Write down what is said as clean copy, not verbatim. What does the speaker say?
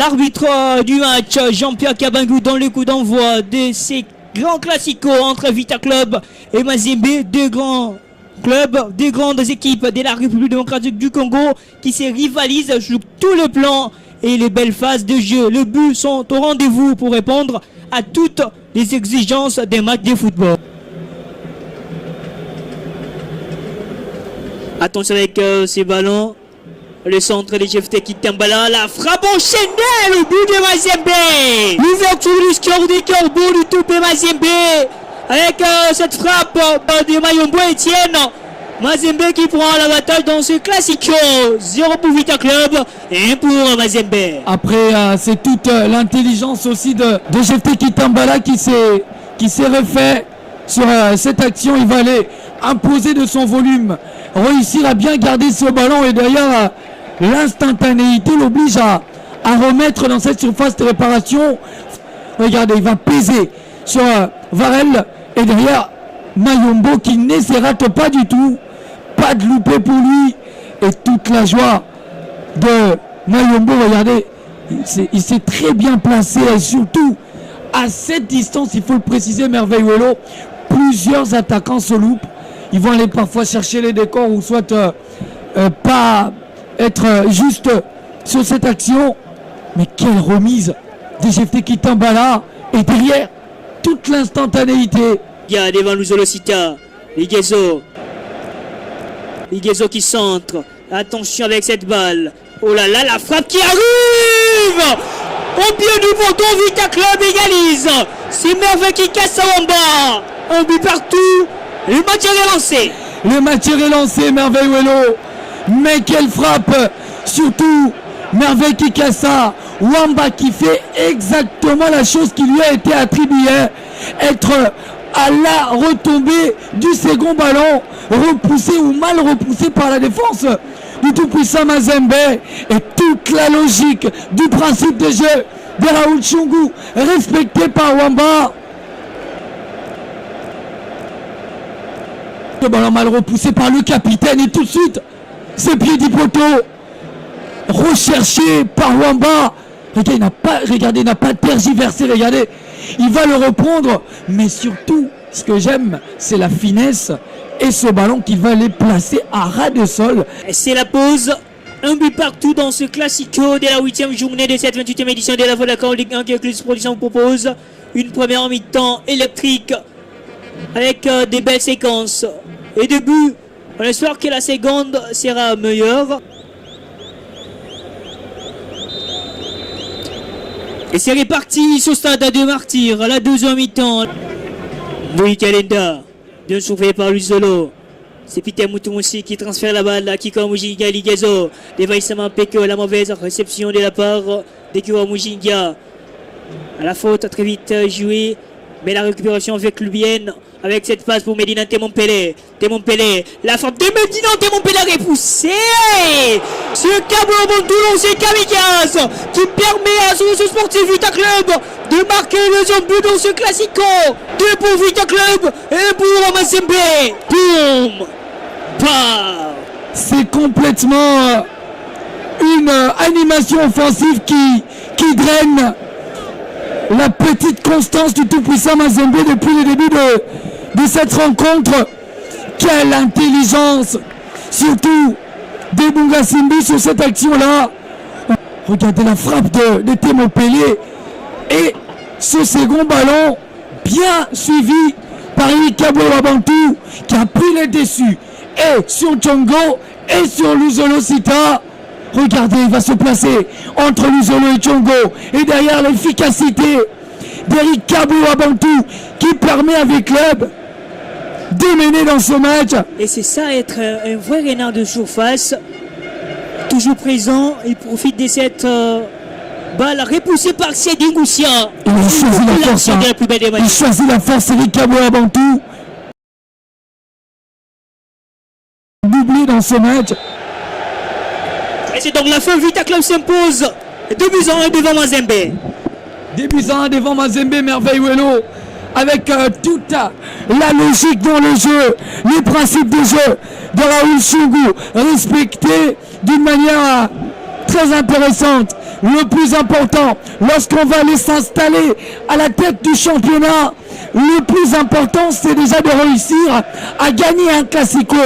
L'arbitre du match, Jean-Pierre Kabangou, dans le coup d'envoi de ces grands classicos entre Vita Club et Mazembe, deux grands clubs, deux grandes équipes de la République démocratique du Congo qui se rivalisent sur tout le plan et les belles phases de jeu. Les buts sont au rendez-vous pour répondre à toutes les exigences des matchs de football. Attention avec ces ballons. Le centre de GFT qui Tambala, la frappe enchaînée, le but de Mazembe. L'ouverture du score du Corbeau du Toupé Mazembe. Avec cette frappe de Mayombo Etienne. Mazembe qui prend l'avantage dans ce classico. 0 pour Vita Club et 1 pour Mazembe. Après, c'est toute l'intelligence aussi de GFT Kitambala qui s'est refait sur cette action. Il va aller imposer de son volume, réussir à bien garder ce ballon et d'ailleurs l'instantanéité l'oblige à remettre dans cette surface de réparation. Regardez, il va peser sur Varel et derrière Mayombo qui ne se rate pas du tout. Pas de loupé pour lui et toute la joie de Mayombo. Regardez, il s'est très bien placé et surtout à cette distance, il faut le préciser, Merveilleux, plusieurs attaquants se loupent. Ils vont aller parfois chercher les décors ou soit pas être juste sur cette action. Mais quelle remise de GFT Kitambala et derrière toute l'instantanéité. Il y a devant Luzolosita, Ligezo qui centre. Attention avec cette balle. Oh là là, la frappe qui arrive au pied du poteau. Vita Club égalise. C'est Merveille qui casse en bas. Un but partout. Le match est relancé. Le match est relancé, Merveille. Mais quelle frappe. Surtout Merveille qui casse ça. Wamba qui fait exactement la chose qui lui a été attribuée. Être à la retombée du second ballon, repoussé ou mal repoussé par la défense du tout-puissant Mazembe. Et toute la logique du principe de jeu de Raoul Tchungu respecté par Wamba. Le ballon mal repoussé par le capitaine et tout de suite ses pieds du poteau recherché par Wamba. Regardez, il n'a pas tergiversé, regardez, il va le reprendre, mais surtout, ce que j'aime, c'est la finesse et ce ballon qui va les placer à ras de sol. C'est la pause, un but partout dans ce classico de la 8e journée de cette 28e édition de la Vodacom Ligue 1 que Clubs Production vous propose. Une première mi-temps électrique avec des belles séquences et des buts. On espère que la seconde sera meilleure. Et c'est reparti sur stade de Martyrs à la deuxième mi-temps. Louis Kalenda, bien surveillé par Luzolo. C'est Peter Moutoumousi qui transfère la balle à Kiko Mujinga Ligezo. Dévaissement Peko, la mauvaise réception de la part de Kiko Mujinga. À la faute, très vite joué. Mais la récupération avec Lubienne. Avec cette passe pour Medina Temompele. La frappe de Medina Temompele repoussée. Ce câble au Toulon, c'est Kamikaze qui permet à ce sportif Vita Club de marquer le deuxième but dans ce classico. 2 pour Vita Club et pour Mazembe. Boum. C'est complètement une animation offensive qui draine la petite constance du tout-puissant Mazembe depuis le début de cette rencontre. Quelle intelligence, surtout de Bunga Simbi sur cette action-là. Regardez la frappe de Temompele et ce second ballon bien suivi par Ikabo Wabantu qui a pris les dessus et sur Tchongo et sur Luzolosita. Regardez, il va se placer entre Luzolo et Tchongo et derrière l'efficacité d'Eric Kabou Wabantu qui permet avec club de mener dans ce match. Et c'est ça, être un vrai renard de surface, toujours présent. Il profite de cette balle repoussée par Séding Goussia. Il choisit la force, il choisit la force, Eric Kabou Wabantu. Doublé dans ce match. Et c'est donc la fin. Vita Club s'impose 2-1 devant Mazembe. 2-1 devant Mazembe, Merveilleux, avec toute la logique dans le jeu, les principes de jeu de Raoul Tchungu respectés d'une manière très intéressante le plus important, lorsqu'on va aller s'installer à la tête du championnat, le plus important, c'est déjà de réussir à gagner un classico.